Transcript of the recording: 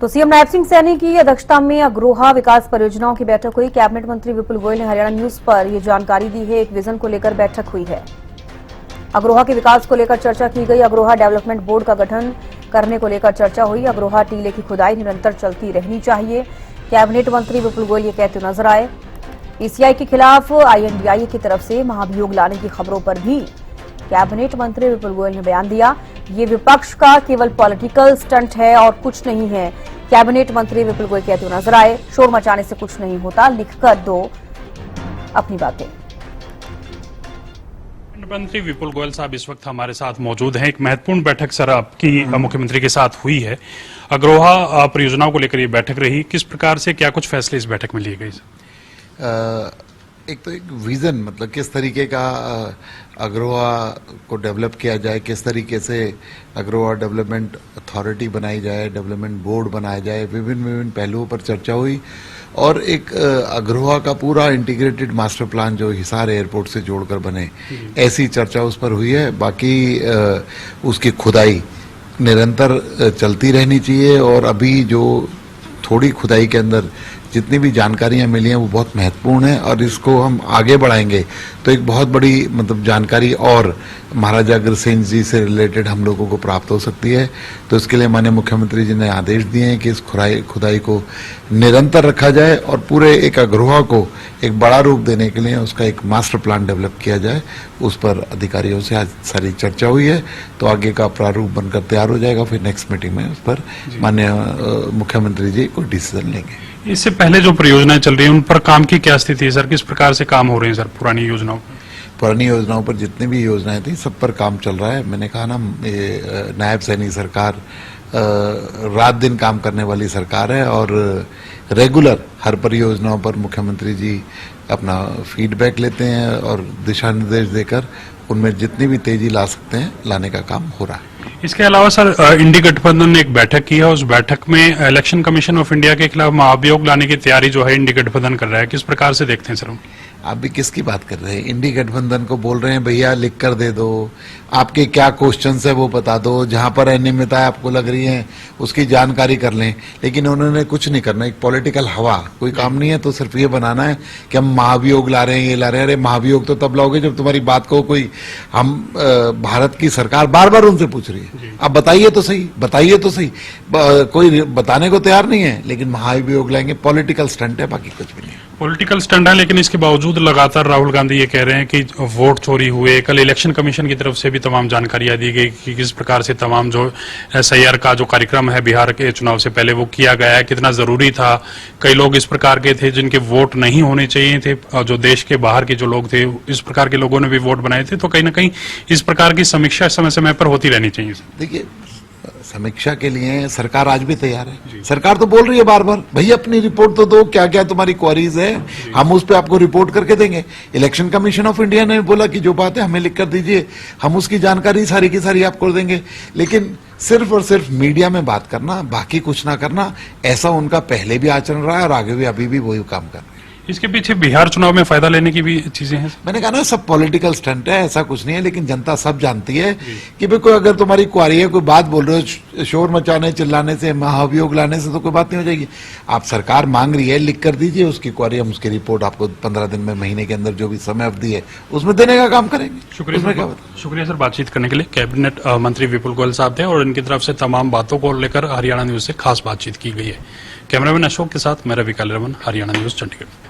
तो सीएम नायब सिंह सैनी की अध्यक्षता में अग्रोहा विकास परियोजनाओं की बैठक हुई। कैबिनेट मंत्री विपुल गोयल ने हरियाणा न्यूज पर यह जानकारी दी है। एक विजन को लेकर बैठक हुई है। अग्रोहा के विकास को लेकर चर्चा की गई। अग्रोहा डेवलपमेंट बोर्ड का गठन करने को लेकर चर्चा हुई। अग्रोहा टीले की खुदाई निरंतर चलती रहनी चाहिए। कैबिनेट मंत्री विपुल गोयल ये कहते नजर आए। ईसीआई के खिलाफ आईएनडीआई की तरफ से महाभियोग लाने की खबरों पर भी कैबिनेट मंत्री विपुल गोयल ने बयान दिया। ये विपक्ष का केवल पॉलिटिकल स्टंट है और कुछ नहीं है। कैबिनेट मंत्री विपुल गोयल कहते हुए नजर आए, शोर मचाने से कुछ नहीं होता, लिखकर दो अपनी बातें। मंत्री विपुल गोयल साहब इस वक्त हमारे साथ मौजूद हैं। एक महत्वपूर्ण बैठक सर आपकी मुख्यमंत्री के साथ हुई है। अग्रोहा परियोजनाओं को लेकर ये बैठक रही, किस प्रकार से क्या कुछ फैसले इस बैठक में लिए गए सर? एक तो एक विजन, मतलब किस तरीके का अग्रोहा को डेवलप किया जाए, किस तरीके से अग्रोहा डेवलपमेंट अथॉरिटी बनाई जाए, डेवलपमेंट बोर्ड बनाया जाए, विभिन्न पहलुओं पर चर्चा हुई। और एक अग्रोहा का पूरा इंटीग्रेटेड मास्टर प्लान जो हिसार एयरपोर्ट से जोड़कर बने, ऐसी चर्चा उस पर हुई है। बाकी उसकी खुदाई निरंतर चलती रहनी चाहिए। और अभी जो थोड़ी खुदाई के अंदर जितनी भी जानकारियां मिली हैं वो बहुत महत्वपूर्ण है और इसको हम आगे बढ़ाएंगे तो एक बहुत बड़ी मतलब जानकारी और महाराजा अग्रसेन जी से रिलेटेड हम लोगों को प्राप्त हो सकती है। तो इसके लिए माननीय मुख्यमंत्री जी ने आदेश दिए हैं कि इस खुदाई को निरंतर रखा जाए और पूरे एक अग्रोहा को एक बड़ा रूप देने के लिए उसका एक मास्टर प्लान डेवलप किया जाए। उस पर अधिकारियों से आज सारी चर्चा हुई है, तो आगे का प्रारूप बनकर तैयार हो जाएगा। फिर नेक्स्ट मीटिंग में उस पर माननीय मुख्यमंत्री जी कोई डिसीजन लेंगे। इससे पहले जो परियोजनाएं चल रही हैं उन पर काम की क्या स्थिति है सर? किस प्रकार से काम हो रहे हैं सर पुरानी योजनाओं पर? पुरानी योजनाओं पर जितनी भी योजनाएं थी सब पर काम चल रहा है। मैंने कहा ना, ये नायब सैनी सरकार रात दिन काम करने वाली सरकार है और रेगुलर हर परियोजनाओं पर मुख्यमंत्री जी अपना फीडबैक लेते हैं और दिशा निर्देश देकर उनमें जितनी भी तेजी ला सकते हैं लाने का काम हो रहा है। इसके अलावा सर इंडी गठबंधन ने एक बैठक की है। उस बैठक में इलेक्शन कमीशन ऑफ इंडिया के खिलाफ महाभियोग लाने की तैयारी जो है इंडी गठबंधन कर रहा है, किस प्रकार से देखते हैं सर? आप भी किसकी बात कर रहे हैं? इंडी गठबंधन को बोल रहे हैं भैया लिख कर दे दो, आपके क्या क्वेश्चंस है वो बता दो, जहां पर अनियमितताएं आपको लग रही हैं उसकी जानकारी कर लें। लेकिन उन्होंने कुछ नहीं करना, एक पॉलिटिकल हवा, कोई काम नहीं है तो सिर्फ ये बनाना है कि हम महाभियोग ला रहे हैं, ये ला रहे हैं। अरे महाभियोग तो तब लाओगे जब तुम्हारी बात को कोई भारत की सरकार बार बार उनसे पूछ रही है। अब बताइए तो सही, बताइए तो सही। कोई बताने को तैयार नहीं है, लेकिन महाभियोग लाएंगे। पॉलिटिकल स्टंट है, बाकी कुछ भी नहीं है। पॉलिटिकल स्टंट है, लेकिन इसके बावजूद लगातार राहुल गांधी ये कह रहे हैं कि वोट चोरी हुए। कल इलेक्शन कमीशन की तरफ से भी तमाम जानकारियां दी गई कि किस प्रकार से तमाम जो एसआईआर का जो कार्यक्रम है बिहार के चुनाव से पहले वो किया गया है, कितना जरूरी था। कई लोग इस प्रकार के थे जिनके वोट नहीं होने चाहिए थे, जो देश के बाहर के जो लोग थे, इस प्रकार के लोगों ने भी वोट बनाए थे। तो कहीं ना कहीं इस प्रकार की समीक्षा समय समय पर होती रहनी चाहिए। देखिए, समीक्षा के लिए सरकार आज भी तैयार है। सरकार तो बोल रही है बार बार, भैया अपनी रिपोर्ट तो दो, क्या क्या तुम्हारी क्वारीज है, हम उस पर आपको रिपोर्ट करके देंगे। इलेक्शन कमीशन ऑफ इंडिया ने बोला कि जो बात है हमें लिख कर दीजिए, हम उसकी जानकारी सारी की सारी आपको देंगे। लेकिन सिर्फ और सिर्फ मीडिया में बात करना, बाकी कुछ ना करना, ऐसा उनका पहले भी आचरण रहा है और आगे भी अभी भी वही काम कर रहे हैं। इसके पीछे बिहार चुनाव में फायदा लेने की भी चीजें हैं। मैंने कहा ना, सब पॉलिटिकल स्टंट है, ऐसा कुछ नहीं है। लेकिन जनता सब जानती है कि भाई कोई अगर तुम्हारी क्वारी है, कोई बात बोल रहे हो, शोर मचाने चिल्लाने से, महाभियोग लाने से तो कोई बात नहीं हो जाएगी। आप सरकार मांग रही है, लिख कर दीजिए उसकी क्वारी, हम उसकी रिपोर्ट आपको 15 दिन में, महीने के अंदर जो भी समय अवधि है उसमें देने का काम करेंगे। शुक्रिया सर बातचीत करने के लिए। कैबिनेट मंत्री विपुल गोयल साहब थे और इनकी तरफ से तमाम बातों को लेकर हरियाणा न्यूज से खास बातचीत की गई है। कैमरामैन अशोक के साथ मैं रवि काले रमन, हरियाणा न्यूज चंडीगढ़।